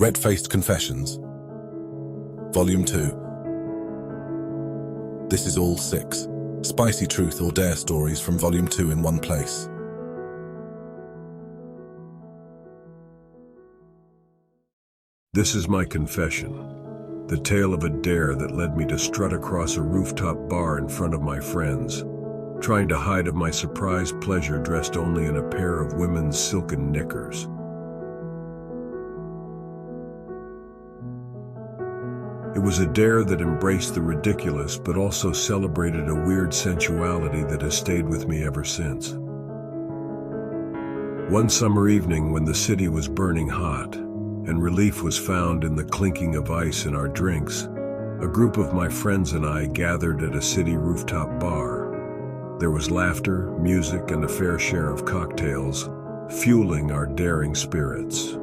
Red-Faced Confessions, Volume 2. This is all 6 spicy truth or dare stories from Volume 2 in one place. This is my confession, the tale of a dare that led me to strut across a rooftop bar in front of my friends, trying to hide of my surprised pleasure dressed only in a pair of women's silken knickers. It was a dare that embraced the ridiculous but also celebrated a weird sensuality that has stayed with me ever since. One summer evening when the city was burning hot and relief was found in the clinking of ice in our drinks, a group of my friends and I gathered at a city rooftop bar. There was laughter, music, and a fair share of cocktails, fueling our daring spirits.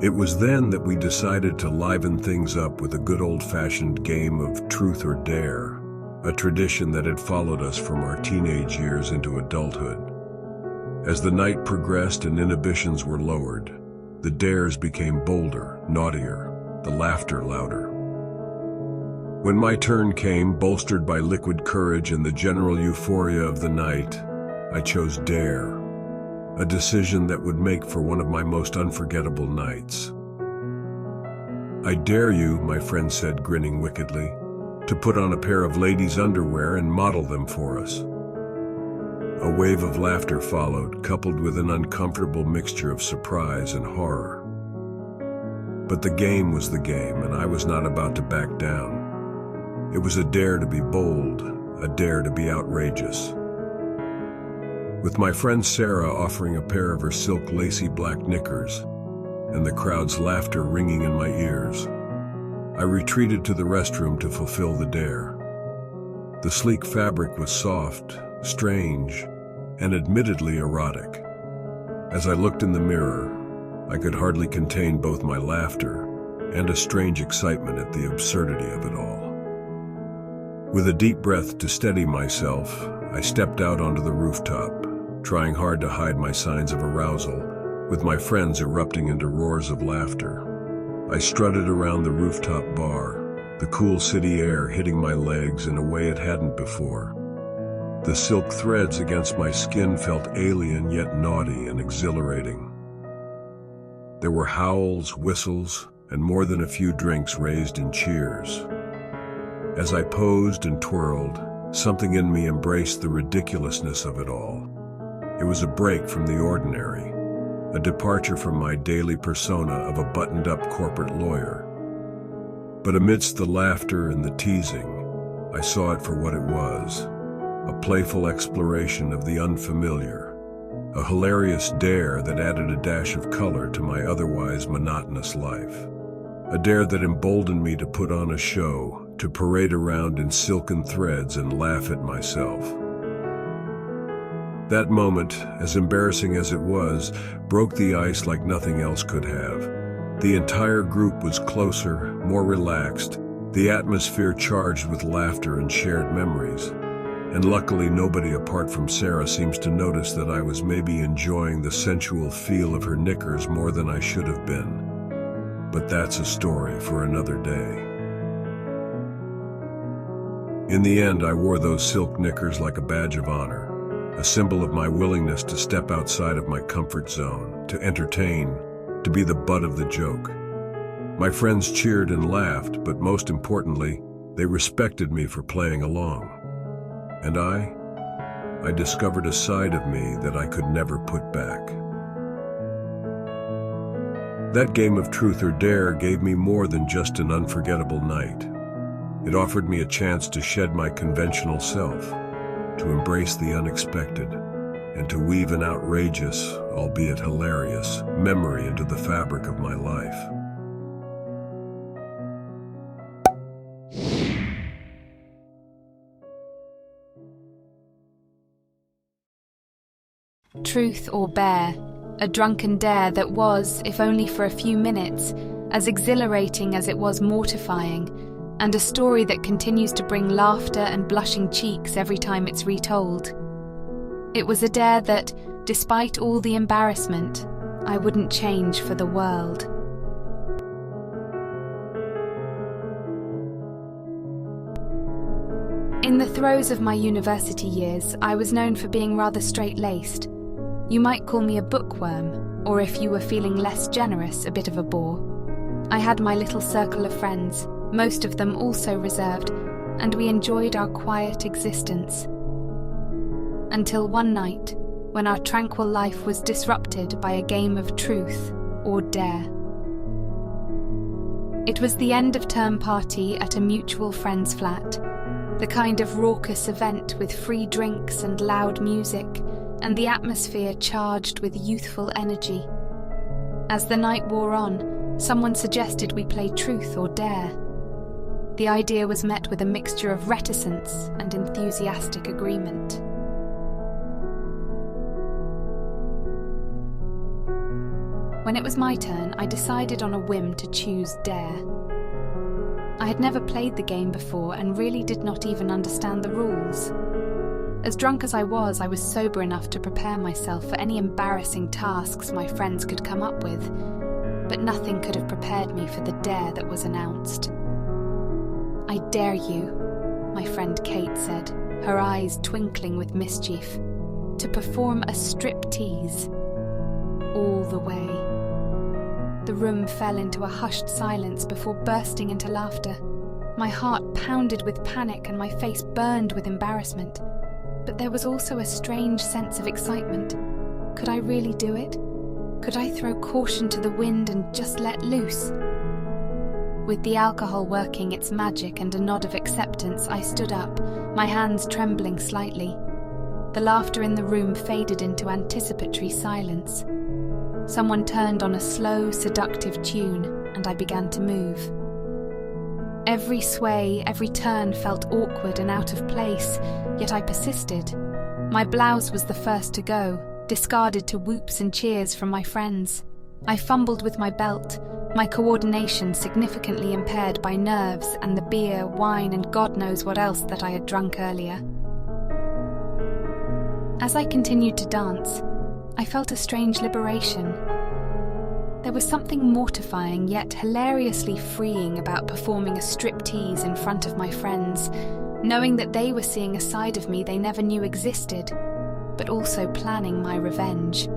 It was then that we decided to liven things up with a good old-fashioned game of truth or dare, a tradition that had followed us from our teenage years into adulthood. As the night progressed and inhibitions were lowered, the dares became bolder, naughtier, the laughter louder. When my turn came, bolstered by liquid courage and the general euphoria of the night, I chose dare. A decision that would make for one of my most unforgettable nights. "I dare you," my friend said, grinning wickedly, "to put on a pair of ladies' underwear and model them for us." A wave of laughter followed, coupled with an uncomfortable mixture of surprise and horror. But the game was the game, and I was not about to back down. It was a dare to be bold, a dare to be outrageous. With my friend Sarah offering a pair of her silk lacy black knickers, and the crowd's laughter ringing in my ears, I retreated to the restroom to fulfill the dare. The sleek fabric was soft, strange, and admittedly erotic. As I looked in the mirror, I could hardly contain both my laughter and a strange excitement at the absurdity of it all. With a deep breath to steady myself, I stepped out onto the rooftop, trying hard to hide my signs of arousal, with my friends erupting into roars of laughter. I strutted around the rooftop bar, the cool city air hitting my legs in a way it hadn't before. The silk threads against my skin felt alien yet naughty and exhilarating. There were howls, whistles, and more than a few drinks raised in cheers. As I posed and twirled, something in me embraced the ridiculousness of it all. It was a break from the ordinary, a departure from my daily persona of a buttoned-up corporate lawyer. But amidst the laughter and the teasing, I saw it for what it was, a playful exploration of the unfamiliar, a hilarious dare that added a dash of color to my otherwise monotonous life, a dare that emboldened me to put on a show, to parade around in silken threads and laugh at myself. That moment, as embarrassing as it was, broke the ice like nothing else could have. The entire group was closer, more relaxed, the atmosphere charged with laughter and shared memories. And luckily, nobody apart from Sarah seems to notice that I was maybe enjoying the sensual feel of her knickers more than I should have been. But that's a story for another day. In the end, I wore those silk knickers like a badge of honor, a symbol of my willingness to step outside of my comfort zone, to entertain, to be the butt of the joke. My friends cheered and laughed, but most importantly, they respected me for playing along. And I discovered a side of me that I could never put back. That game of truth or dare gave me more than just an unforgettable night. It offered me a chance to shed my conventional self, to embrace the unexpected, and to weave an outrageous, albeit hilarious, memory into the fabric of my life. Truth or bear, a drunken dare that was, if only for a few minutes, as exhilarating as it was mortifying, and a story that continues to bring laughter and blushing cheeks every time it's retold. It was a dare that, despite all the embarrassment, I wouldn't change for the world. In the throes of my university years, I was known for being rather straight-laced. You might call me a bookworm, or if you were feeling less generous, a bit of a bore. I had my little circle of friends, most of them also reserved, and we enjoyed our quiet existence. Until one night, when our tranquil life was disrupted by a game of truth or dare. It was the end of term party at a mutual friend's flat, the kind of raucous event with free drinks and loud music, and the atmosphere charged with youthful energy. As the night wore on, someone suggested we play truth or dare. The idea was met with a mixture of reticence and enthusiastic agreement. When it was my turn, I decided on a whim to choose dare. I had never played the game before and really did not even understand the rules. As drunk as I was sober enough to prepare myself for any embarrassing tasks my friends could come up with, but nothing could have prepared me for the dare that was announced. "I dare you," my friend Kate said, her eyes twinkling with mischief, "to perform a striptease. All the way." The room fell into a hushed silence before bursting into laughter. My heart pounded with panic and my face burned with embarrassment. But there was also a strange sense of excitement. Could I really do it? Could I throw caution to the wind and just let loose? With the alcohol working its magic and a nod of acceptance, I stood up, my hands trembling slightly. The laughter in the room faded into anticipatory silence. Someone turned on a slow, seductive tune, and I began to move. Every sway, every turn felt awkward and out of place, yet I persisted. My blouse was the first to go, discarded to whoops and cheers from my friends. I fumbled with my belt, my coordination significantly impaired by nerves and the beer, wine, and God knows what else that I had drunk earlier. As I continued to dance, I felt a strange liberation. There was something mortifying yet hilariously freeing about performing a striptease in front of my friends, knowing that they were seeing a side of me they never knew existed, but also planning my revenge.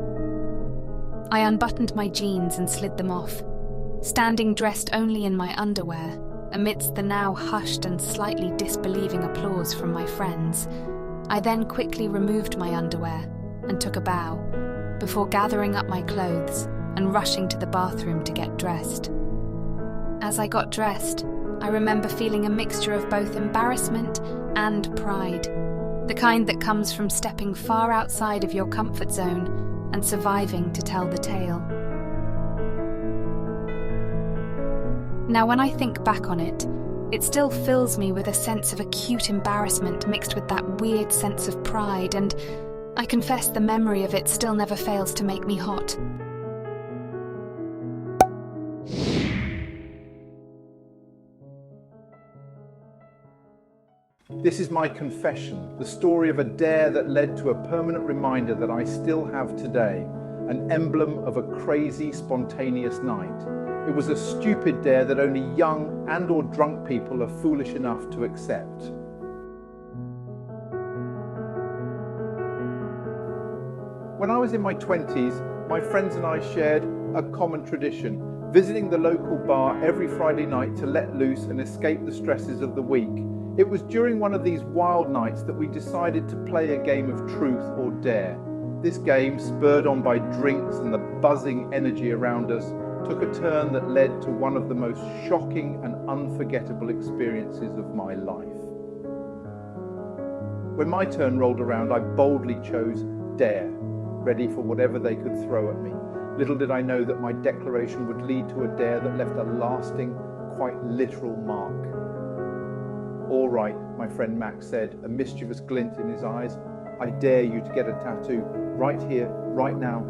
I unbuttoned my jeans and slid them off, standing dressed only in my underwear, amidst the now hushed and slightly disbelieving applause from my friends. I then quickly removed my underwear and took a bow, before gathering up my clothes and rushing to the bathroom to get dressed. As I got dressed, I remember feeling a mixture of both embarrassment and pride, the kind that comes from stepping far outside of your comfort zone and surviving to tell the tale. Now, when I think back on it, it still fills me with a sense of acute embarrassment mixed with that weird sense of pride, and I confess the memory of it still never fails to make me hot. This is my confession, the story of a dare that led to a permanent reminder that I still have today, an emblem of a crazy, spontaneous night. It was a stupid dare that only young and or drunk people are foolish enough to accept. When I was in my 20s, my friends and I shared a common tradition, visiting the local bar every Friday night to let loose and escape the stresses of the week. It was during one of these wild nights that we decided to play a game of truth or dare. This game, spurred on by drinks and the buzzing energy around us, took a turn that led to one of the most shocking and unforgettable experiences of my life. When my turn rolled around, I boldly chose dare, ready for whatever they could throw at me. Little did I know that my declaration would lead to a dare that left a lasting, quite literal mark. "All right," my friend Max said, a mischievous glint in his eyes. "I dare you to get a tattoo, right here, right now."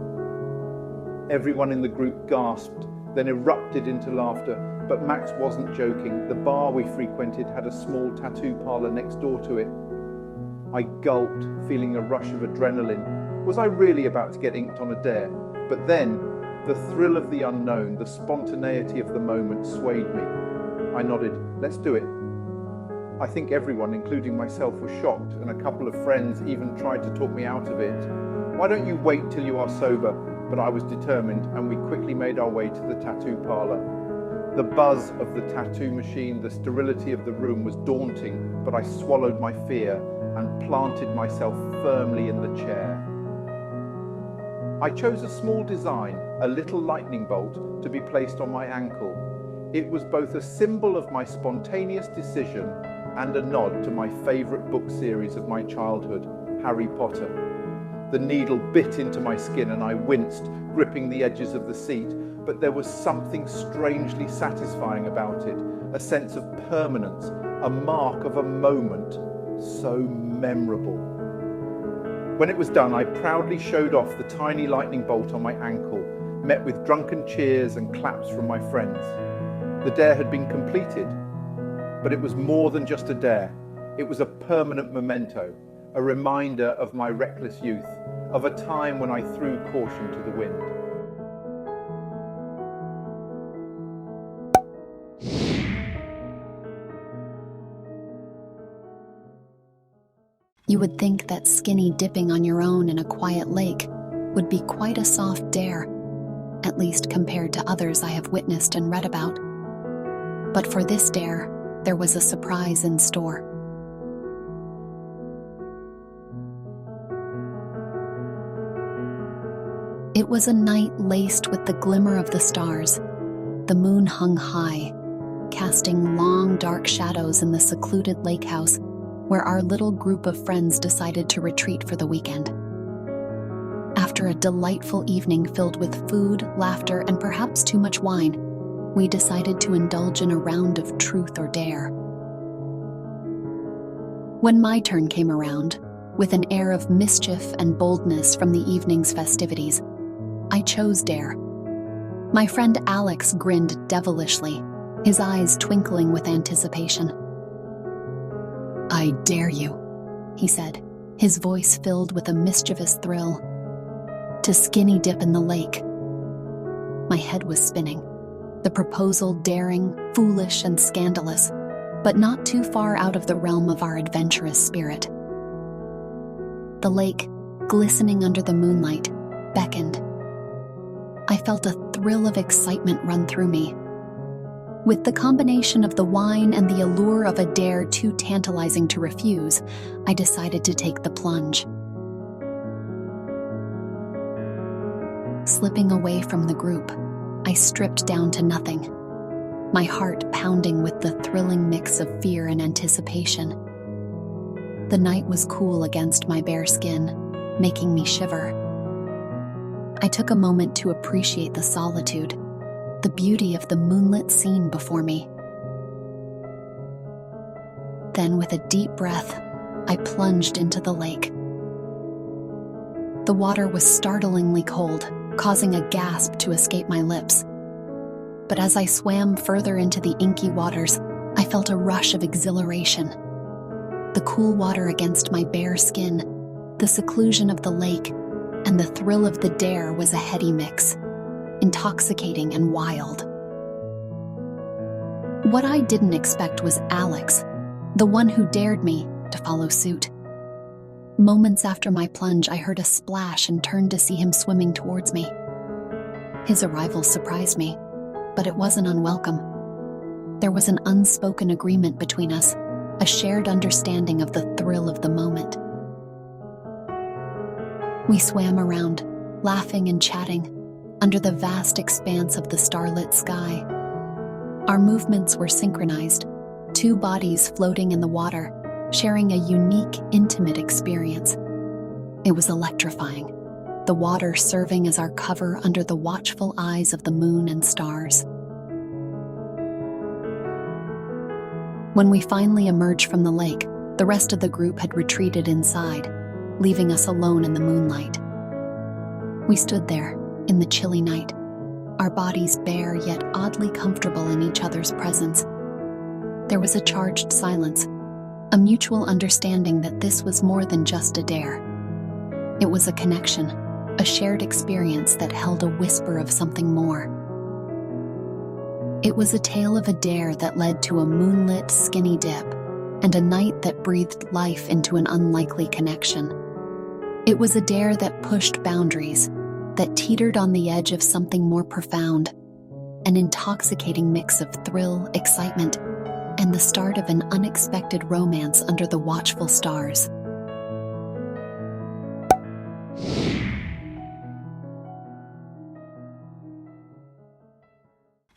Everyone in the group gasped, then erupted into laughter, but Max wasn't joking. The bar we frequented had a small tattoo parlor next door to it. I gulped, feeling a rush of adrenaline. Was I really about to get inked on a dare? But then, The thrill of the unknown, the spontaneity of the moment swayed me. I nodded. Let's do it. I think everyone, including myself, was shocked, and a couple of friends even tried to talk me out of it. Why don't you wait till you are sober? But I was determined, and we quickly made our way to the tattoo parlor. The buzz of the tattoo machine, the sterility of the room was daunting, but I swallowed my fear and planted myself firmly in the chair. I chose a small design, a little lightning bolt, to be placed on my ankle. It was both a symbol of my spontaneous decision and a nod to my favorite book series of my childhood, Harry Potter. The needle bit into my skin and I winced, gripping the edges of the seat, but there was something strangely satisfying about it, a sense of permanence, a mark of a moment so memorable. When it was done, I proudly showed off the tiny lightning bolt on my ankle, met with drunken cheers and claps from my friends. The dare had been completed, but it was more than just a dare. It was a permanent memento, a reminder of my reckless youth, of a time when I threw caution to the wind. You would think that skinny dipping on your own in a quiet lake would be quite a soft dare, at least compared to others I have witnessed and read about. But for this dare, there was a surprise in store. It was a night laced with the glimmer of the stars. The moon hung high, casting long, dark shadows in the secluded lake house where our little group of friends decided to retreat for the weekend. After a delightful evening filled with food, laughter, and perhaps too much wine, we decided to indulge in a round of truth or dare. When my turn came around, with an air of mischief and boldness from the evening's festivities, I chose dare. My friend Alex grinned devilishly, his eyes twinkling with anticipation. "I dare you," he said, his voice filled with a mischievous thrill, "to skinny dip in the lake." My head was spinning. The proposal daring, foolish, and scandalous, but not too far out of the realm of our adventurous spirit. The lake, glistening under the moonlight, beckoned. I felt a thrill of excitement run through me. With the combination of the wine and the allure of a dare too tantalizing to refuse, I decided to take the plunge. Slipping away from the group, I stripped down to nothing, my heart pounding with the thrilling mix of fear and anticipation. The night was cool against my bare skin, making me shiver. I took a moment to appreciate the solitude, the beauty of the moonlit scene before me. Then, with a deep breath, I plunged into the lake. The water was startlingly cold, causing a gasp to escape my lips. But as I swam further into the inky waters, I felt a rush of exhilaration. The cool water against my bare skin, the seclusion of the lake, and the thrill of the dare was a heady mix, intoxicating and wild. What I didn't expect was Alex, the one who dared me, to follow suit. Moments after my plunge, I heard a splash and turned to see him swimming towards me. His arrival surprised me, but it wasn't unwelcome. There was an unspoken agreement between us, a shared understanding of the thrill of the moment. We swam around, laughing and chatting, under the vast expanse of the starlit sky. Our movements were synchronized, two bodies floating in the water, sharing a unique, intimate experience. It was electrifying, the water serving as our cover under the watchful eyes of the moon and stars. When we finally emerged from the lake, the rest of the group had retreated inside, leaving us alone in the moonlight. We stood there, in the chilly night, our bodies bare yet oddly comfortable in each other's presence. There was a charged silence, a mutual understanding that this was more than just a dare. It was a connection, a shared experience that held a whisper of something more. It was a tale of a dare that led to a moonlit, skinny dip and a night that breathed life into an unlikely connection. It was a dare that pushed boundaries, that teetered on the edge of something more profound, an intoxicating mix of thrill, excitement, and the start of an unexpected romance under the watchful stars.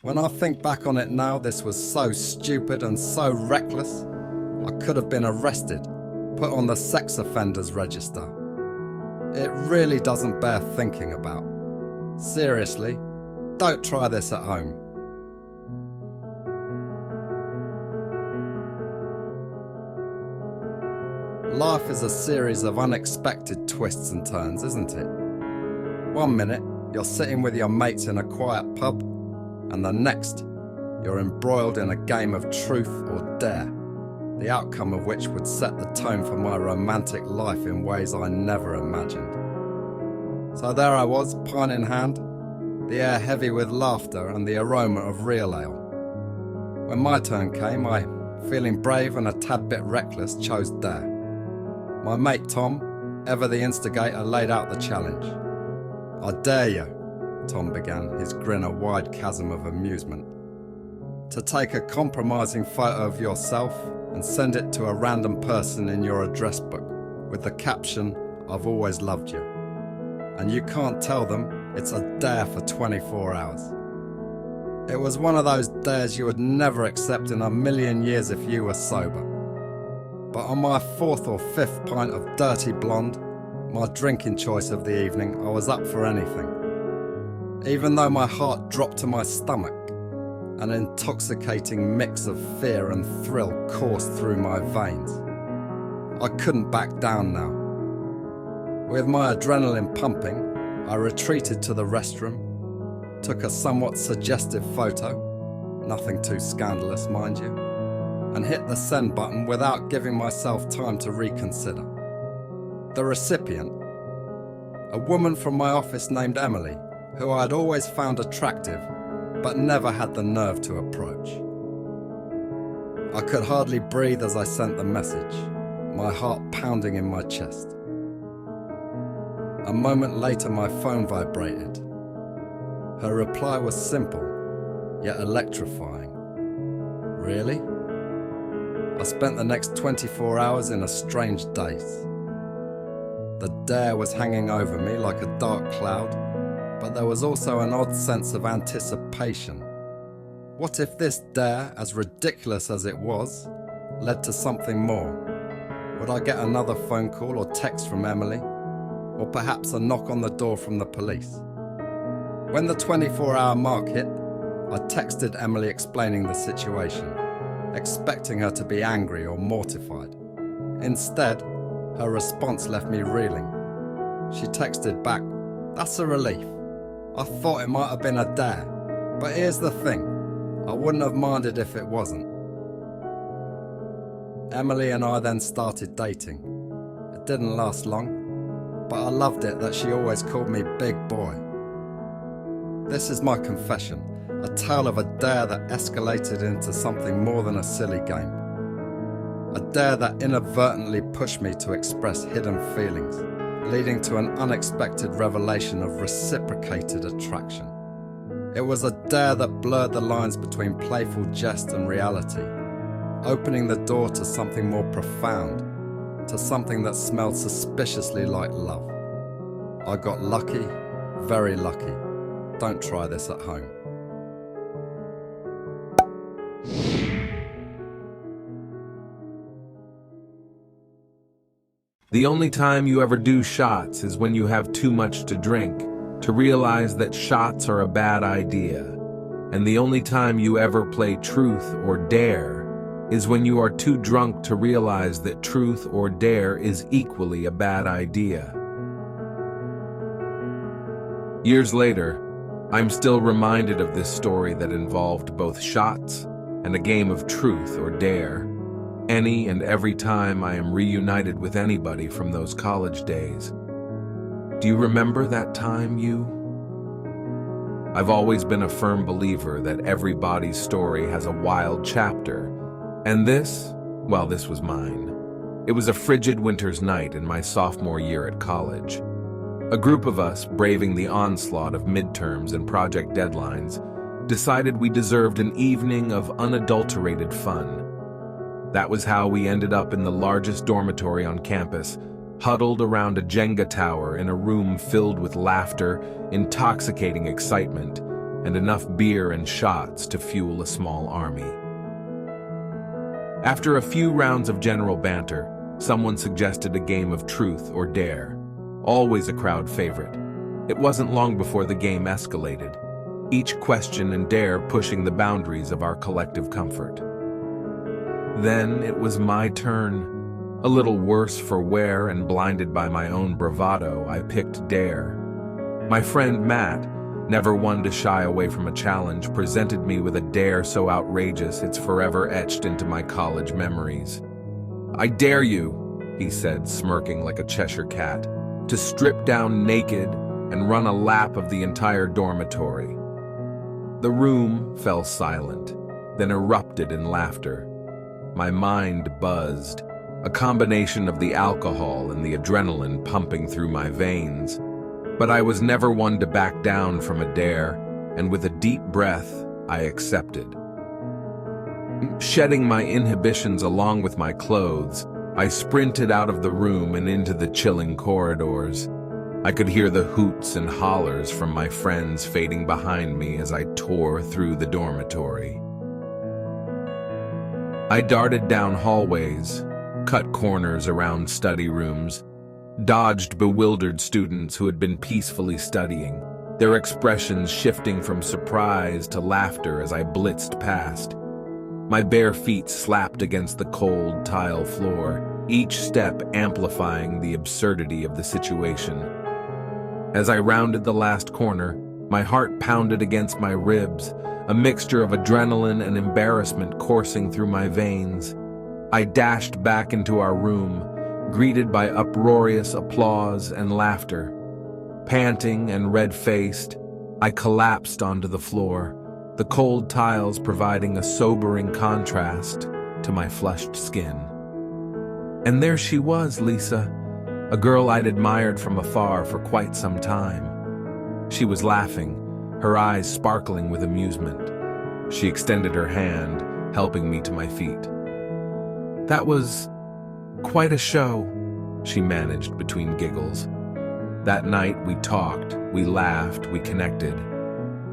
When I think back on it now, this was so stupid and so reckless. I could have been arrested, put on the sex offenders register. It really doesn't bear thinking about. Seriously, don't try this at home. Life is a series of unexpected twists and turns, isn't it? One minute, you're sitting with your mates in a quiet pub, and the next, you're embroiled in a game of truth or dare, the outcome of which would set the tone for my romantic life in ways I never imagined. So there I was, pint in hand, the air heavy with laughter and the aroma of real ale. When my turn came, I, feeling brave and a tad bit reckless, chose dare. My mate Tom, ever the instigator, laid out the challenge. "I dare you," Tom began, his grin a wide chasm of amusement, "to take a compromising photo of yourself and send it to a random person in your address book with the caption, 'I've always loved you.' And you can't tell them it's a dare for 24 hours. It was one of those dares you would never accept in a million years if you were sober. But on my fourth or fifth pint of dirty blonde, my drinking choice of the evening, I was up for anything. Even though my heart dropped to my stomach, an intoxicating mix of fear and thrill coursed through my veins. I couldn't back down now. With my adrenaline pumping, I retreated to the restroom, took a somewhat suggestive photo, nothing too scandalous, mind you, and hit the send button without giving myself time to reconsider. The recipient, a woman from my office named Emily, who I had always found attractive, but never had the nerve to approach. I could hardly breathe as I sent the message, my heart pounding in my chest. A moment later, my phone vibrated. Her reply was simple, yet electrifying. Really? I spent the next 24 hours in a strange daze. The dare was hanging over me like a dark cloud, but there was also an odd sense of anticipation. What if this dare, as ridiculous as it was, led to something more? Would I get another phone call or text from Emily? Or perhaps a knock on the door from the police? When the 24-hour mark hit, I texted Emily explaining the situation, expecting her to be angry or mortified. Instead, her response left me reeling. She texted back, "That's a relief. I thought it might have been a dare, but here's the thing, I wouldn't have minded if it wasn't." Emily and I then started dating. It didn't last long, but I loved it that she always called me Big Boy. This is my confession, a tale of a dare that escalated into something more than a silly game. A dare that inadvertently pushed me to express hidden feelings, leading to an unexpected revelation of reciprocated attraction. It was a dare that blurred the lines between playful jest and reality, opening the door to something more profound, to something that smelled suspiciously like love. I got lucky, very lucky. Don't try this at home. The only time you ever do shots is when you have too much to drink, to realize that shots are a bad idea. And the only time you ever play truth or dare is when you are too drunk to realize that truth or dare is equally a bad idea. Years later, I'm still reminded of this story that involved both shots and a game of truth or dare. Any and every time I am reunited with anybody from those college days. Do you remember that time I've always been a firm believer that everybody's story has a wild chapter, and this was mine. It was a frigid winter's night in my sophomore year at college. A group of us, braving the onslaught of midterms and project deadlines, decided we deserved an evening of unadulterated fun. That was how we ended up in the largest dormitory on campus, huddled around a Jenga tower in a room filled with laughter, intoxicating excitement, and enough beer and shots to fuel a small army. After a few rounds of general banter, someone suggested a game of truth or dare, always a crowd favorite. It wasn't long before the game escalated, each question and dare pushing the boundaries of our collective comfort. Then it was my turn. A little worse for wear and blinded by my own bravado, I picked dare. My friend Matt, never one to shy away from a challenge, presented me with a dare so outrageous it's forever etched into my college memories. "I dare you," he said, smirking like a Cheshire cat, "to strip down naked and run a lap of the entire dormitory." The room fell silent, then erupted in laughter. My mind buzzed, a combination of the alcohol and the adrenaline pumping through my veins. But I was never one to back down from a dare, and with a deep breath, I accepted. Shedding my inhibitions along with my clothes, I sprinted out of the room and into the chilling corridors. I could hear the hoots and hollers from my friends fading behind me as I tore through the dormitory. I darted down hallways, cut corners around study rooms, dodged bewildered students who had been peacefully studying, their expressions shifting from surprise to laughter as I blitzed past. My bare feet slapped against the cold tile floor, each step amplifying the absurdity of the situation. As I rounded the last corner, my heart pounded against my ribs, a mixture of adrenaline and embarrassment coursing through my veins. I dashed back into our room, greeted by uproarious applause and laughter. Panting and red-faced, I collapsed onto the floor, the cold tiles providing a sobering contrast to my flushed skin. And there she was, Lisa, a girl I'd admired from afar for quite some time. She was laughing, her eyes sparkling with amusement. She extended her hand, helping me to my feet. "That was quite a show," she managed between giggles. That night we talked, we laughed, we connected.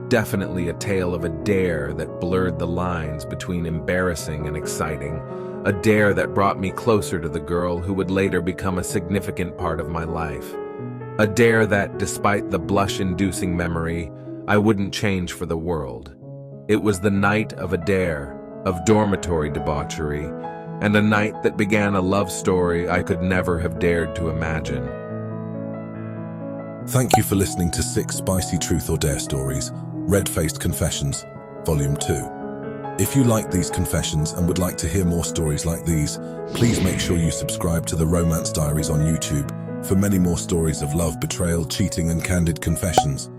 Definitely a tale of a dare that blurred the lines between embarrassing and exciting, a dare that brought me closer to the girl who would later become a significant part of my life. A dare that, despite the blush-inducing memory, I wouldn't change for the world. It was the night of a dare, of dormitory debauchery, and a night that began a love story I could never have dared to imagine. Thank you for listening to 6 Spicy Truth or Dare Stories, Red-Faced Confessions, Volume 2. If you like these confessions and would like to hear more stories like these, please make sure you subscribe to the Romance Diaries on YouTube for many more stories of love, betrayal, cheating, and candid confessions.